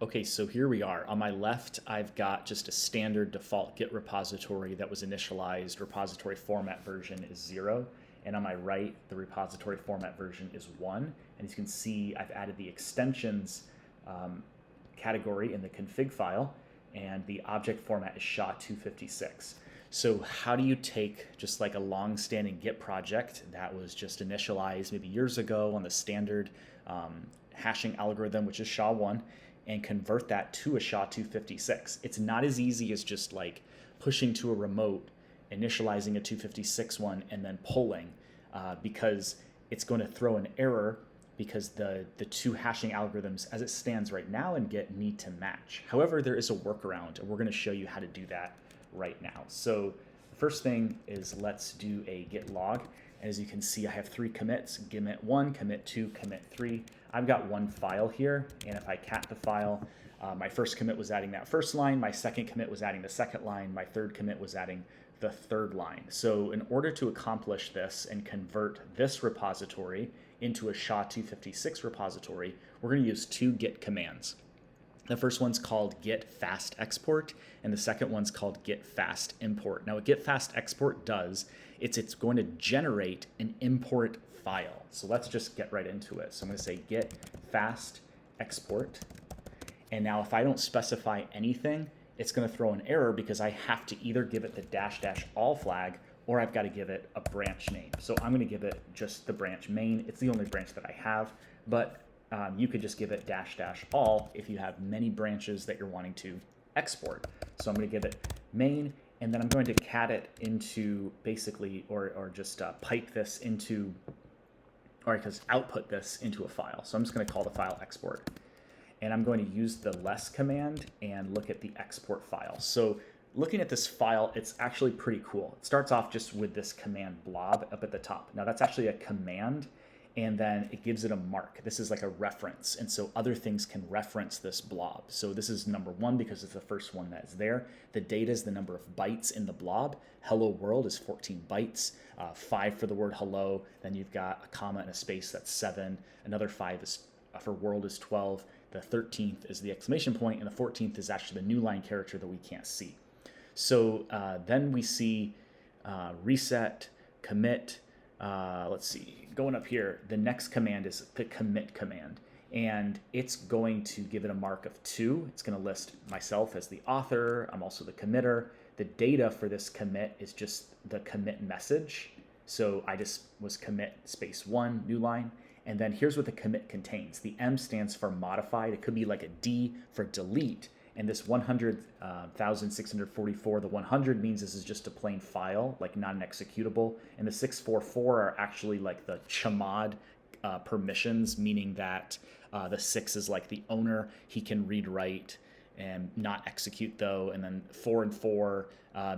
Okay, so here we are. On my left, I've got just a standard default Git repository that was initialized. Repository format version is 0. And on my right, the repository format version is 1. And as you can see, I've added the extensions category in the config file, and the object format is SHA-256. So how do you take just like a long-standing Git project that was just initialized maybe years ago on the standard hashing algorithm, which is SHA-1, and convert that to a SHA-256? It's not as easy as just like pushing to a remote, initializing a 256 one, and then pulling, because it's going to throw an error because the two hashing algorithms as it stands right now in Git need to match. However, there is a workaround, and we're going to show you how to do that right now. So the first thing is let's do a git log. And as you can see, I have 3 commits: commit 1, commit 2, commit 3. I've got one file here, and if I cat the file, my first commit was adding that first line, my second commit was adding the second line, my third commit was adding the third line. So in order to accomplish this and convert this repository into a SHA-256 repository, we're going to use 2 git commands. The first one's called git fast export, and the second one's called git fast import. Now what git fast export does, it's going to generate an import file. So let's just get right into it. So I'm going to say git fast export. And now if I don't specify anything, it's going to throw an error because I have to either give it the -- all flag, or I've got to give it a branch name. So I'm going to give it just the branch main. It's the only branch that I have, but you could just give it -- all if you have many branches that you're wanting to export. So I'm going to give it main, and then I'm going to cat it into basically, or just pipe this into, or just output this into a file. So I'm just going to call the file export. And I'm going to use the less command and look at the export file. So looking at this file, it's actually pretty cool. It starts off just with this command blob up at the top. Now that's actually a command, and then it gives it a mark. This is like a reference, and so other things can reference this blob. So this is number 1 because it's the first one that's there. The data is the number of bytes in the blob. Hello world is 14 bytes, 5 for the word hello. Then you've got a comma and a space, that's 7. Another 5 is for world is 12. The 13th is the exclamation point, and the 14th is actually the new line character that we can't see. So then we see reset, commit. Let's see, going up here, the next command is the commit command, and it's going to give it a mark of 2. It's going to list myself as the author. I'm also the committer. The data for this commit is just the commit message. So I just was commit space 1, new line. And then here's what the commit contains. The M stands for modified. It could be like a D for delete. And this 100,644, the 100 means this is just a plain file, like not an executable. And the 644 are actually like the chmod permissions, meaning that the 6 is like the owner. He can read, write, and not execute though. And then 4 and 4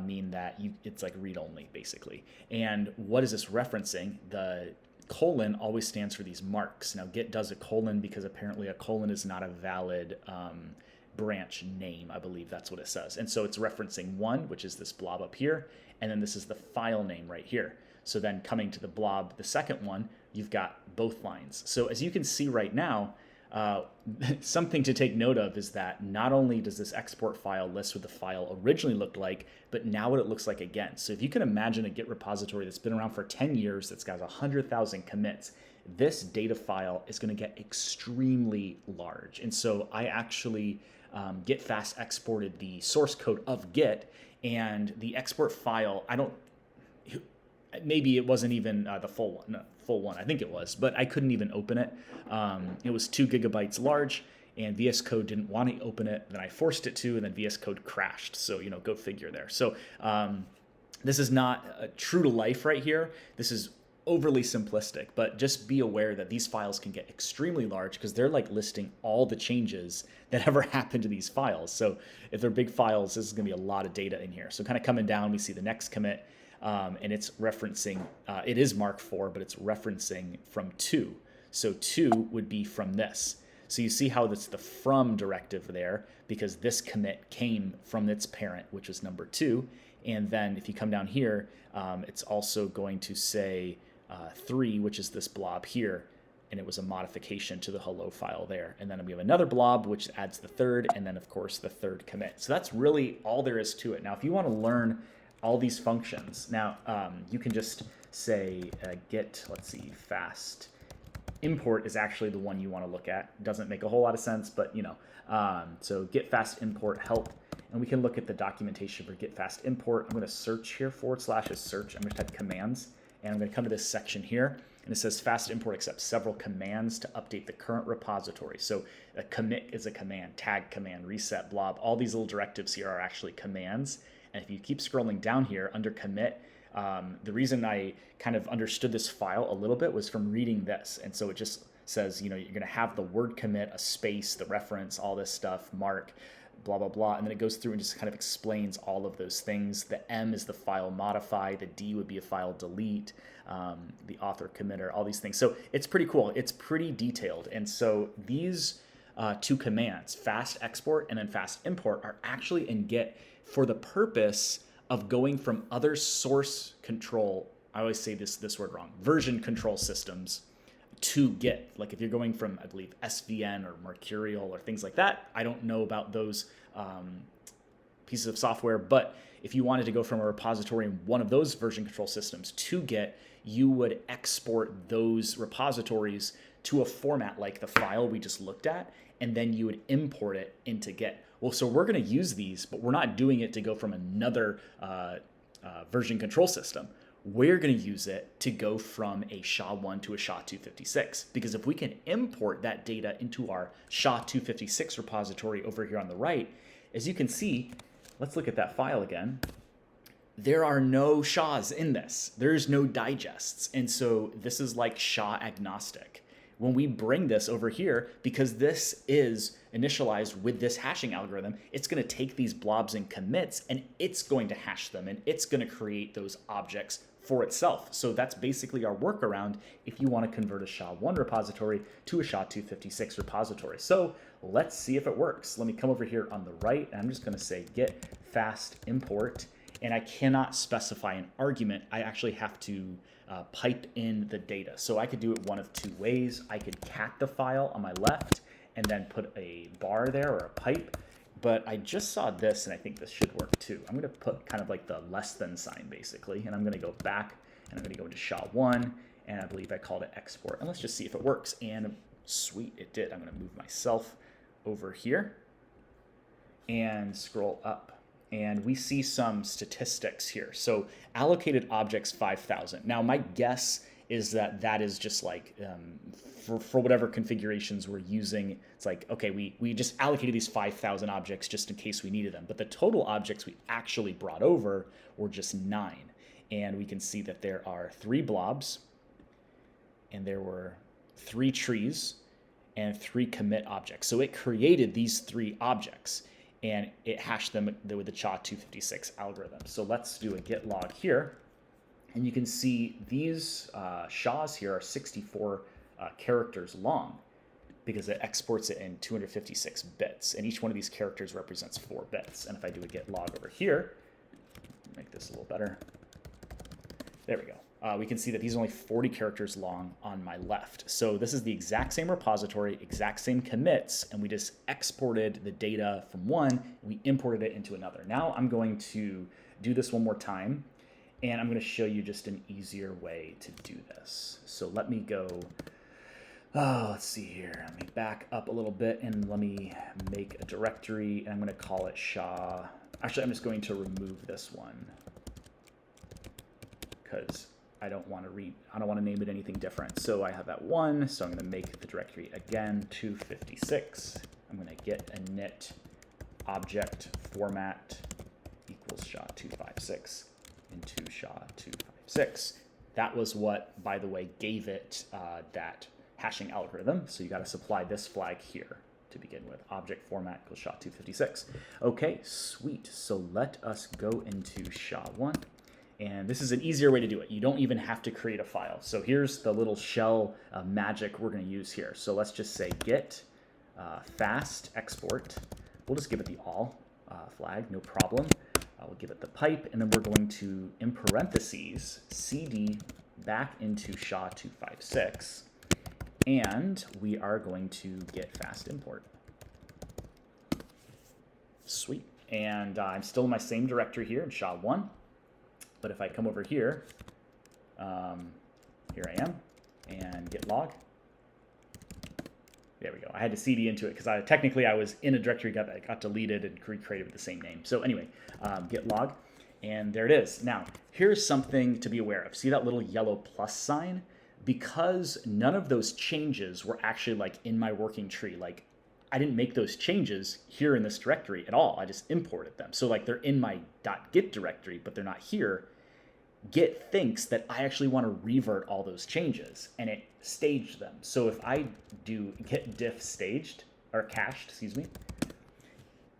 mean that it's like read only, basically. And what is this referencing? The colon always stands for these marks. Now Git does a colon because apparently a colon is not a valid branch name. I believe that's what it says. And so it's referencing 1, which is this blob up here, and then this is the file name right here. So then coming to the blob, the second one, you've got both lines. So as you can see right now, something to take note of is that not only does this export file list what the file originally looked like, but now what it looks like again. So if you can imagine a Git repository that's been around for 10 years, that's got 100,000 commits, this data file is going to get extremely large. And so I actually Git fast exported the source code of Git, and the export file, maybe it wasn't even the full one. I think it was, but I couldn't even open it. It was 2 gigabytes large, and VS Code didn't want to open it. Then I forced it to, and then VS Code crashed. So, go figure there. So this is not true to life right here. This is overly simplistic, but just be aware that these files can get extremely large because they're like listing all the changes that ever happened to these files. So if they're big files, this is going to be a lot of data in here. So kind of coming down, we see the next commit. And it's referencing, it is mark 4, but it's referencing from 2. So 2 would be from this. So you see how that's the from directive there, because this commit came from its parent, which was number 2. And then if you come down here, it's also going to say 3, which is this blob here. and it was a modification to the hello file there. And then we have another blob, which adds the third, and then of course the third commit. So that's really all there is to it. Now, if you want to learn all these functions, now you can just say git, let's see, fast import is actually the one you want to look at. Doesn't make a whole lot of sense, but you know. So git fast import help, and we can look at the documentation for git fast import. I'm going to search here, / search. I'm going to type commands, and I'm going to come to this section here, and it says fast import accepts several commands to update the current repository. So a commit is a command, tag command, reset, blob. All these little directives here are actually commands. And if you keep scrolling down here under commit, the reason I kind of understood this file a little bit was from reading this. And so it just says, you know, you're going to have the word commit, a space, the reference, all this stuff, mark, blah, blah, blah. And then it goes through and just kind of explains all of those things. The M is the file modify. The D would be a file delete, the author committer, all these things. So it's pretty cool. It's pretty detailed. And so these two commands, fast export and then fast import, are actually in Git for the purpose of going from other source control, I always say this word wrong, version control systems to Git. Like if you're going from, I believe, SVN or Mercurial or things like that, I don't know about those pieces of software, but if you wanted to go from a repository in one of those version control systems to Git, you would export those repositories to a format like the file we just looked at, and then you would import it into Git. Well, so we're going to use these, but we're not doing it to go from another version control system. We're going to use it to go from a SHA-1 to a SHA-256, because if we can import that data into our SHA-256 repository over here on the right, as you can see, let's look at that file again. There are no SHAs in this. There's no digests. And so this is like SHA agnostic. When we bring this over here, because this is initialized with this hashing algorithm, it's going to take these blobs and commits, and it's going to hash them, and it's going to create those objects for itself. So that's basically our workaround if you want to convert a SHA-1 repository to a SHA-256 repository. So let's see if it works. Let me come over here on the right, and I'm just going to say git fast import, and I cannot specify an argument. I actually have to pipe in the data. So I could do it one of two ways. I could cat the file on my left and then put a bar there or a pipe, but I just saw this and I think this should work too. I'm going to put kind of like the less than sign basically, and I'm going to go back and I'm going to go into SHA-1, and I believe I called it export, and let's just see if it works. And sweet, it did. I'm going to move myself over here and scroll up, and we see some statistics here. So allocated objects 5,000. Now my guess is that that is just like for whatever configurations we're using. It's like, okay, we just allocated these 5,000 objects just in case we needed them. But the total objects we actually brought over were just 9. And we can see that there are 3 blobs, and there were 3 trees and 3 commit objects. So it created these 3 objects, and it hashed them with the SHA-256 algorithm. So let's do a git log here. And you can see these SHAs here are 64 characters long, because it exports it in 256 bits. And each one of these characters represents 4 bits. And if I do a git log over here, make this a little better. There we go. We can see that these are only 40 characters long on my left. So this is the exact same repository, exact same commits, and we just exported the data from one, and we imported it into another. Now I'm going to do this one more time, and I'm going to show you just an easier way to do this. So let me go, let's see here. Let me back up a little bit, and let me make a directory, and I'm going to call it SHA. Actually, I'm just going to remove this one, because I don't want to name it anything different. So I have that 1, so I'm going to make the directory again 256. I'm going to get init object format equals SHA-256 into SHA-256. That was what, by the way, gave it that hashing algorithm. So you got to supply this flag here to begin with. Object format equals SHA-256. Okay, sweet. So let us go into SHA-1. And this is an easier way to do it. You don't even have to create a file. So here's the little shell magic we're going to use here. So let's just say git fast export. We'll just give it the all flag, no problem. We'll give it the pipe, and then we're going to, in parentheses, cd back into SHA-256 And we are going to git fast import. Sweet. And I'm still in my same directory here in SHA-1. But if I come over here, here I am, and git log. There we go. I had to cd into it because technically I was in a directory that got deleted and recreated with the same name. So anyway, git log, and there it is. Now, here's something to be aware of. See that little yellow plus sign? Because none of those changes were actually like in my working tree. Like I didn't make those changes here in this directory at all. I just imported them. So like they're in my .git directory, but they're not here. Git thinks that I actually want to revert all those changes, and it staged them. So if I do git diff staged, or cached, excuse me,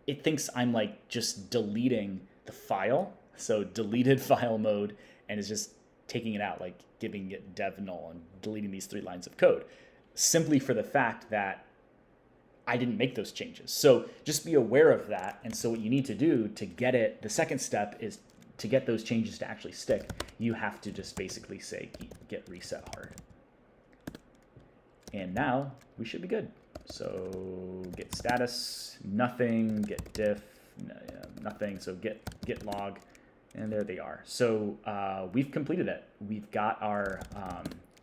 it thinks I'm like just deleting the file. So deleted file mode, and is just taking it out, like giving it dev null and deleting these 3 lines of code, simply for the fact that I didn't make those changes. So just be aware of that. And so what you need to do to get it, the second step is to get those changes to actually stick, you have to just basically say git reset hard. And now we should be good. So git status, nothing, git diff, nothing. So git log, and there they are. So we've completed it. We've got our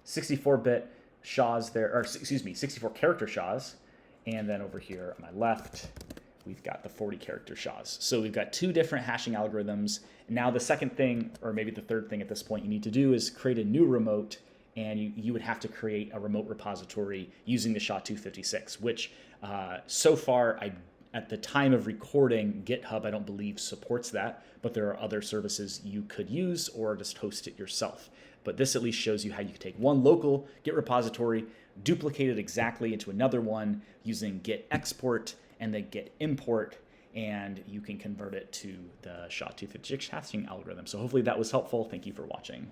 64-bit SHAs there, or excuse me, 64 character SHAs. And then over here on my left, we've got the 40 character SHAs. So we've got 2 different hashing algorithms. Now the second thing, or maybe the third thing at this point you need to do is create a new remote, and you would have to create a remote repository using the SHA-256, which so far, at the time of recording, GitHub, I don't believe supports that, but there are other services you could use or just host it yourself. But this at least shows you how you can take one local Git repository, duplicate it exactly into another one using git export and then git import, and you can convert it to the SHA-256 hashing algorithm. So hopefully that was helpful. Thank you for watching.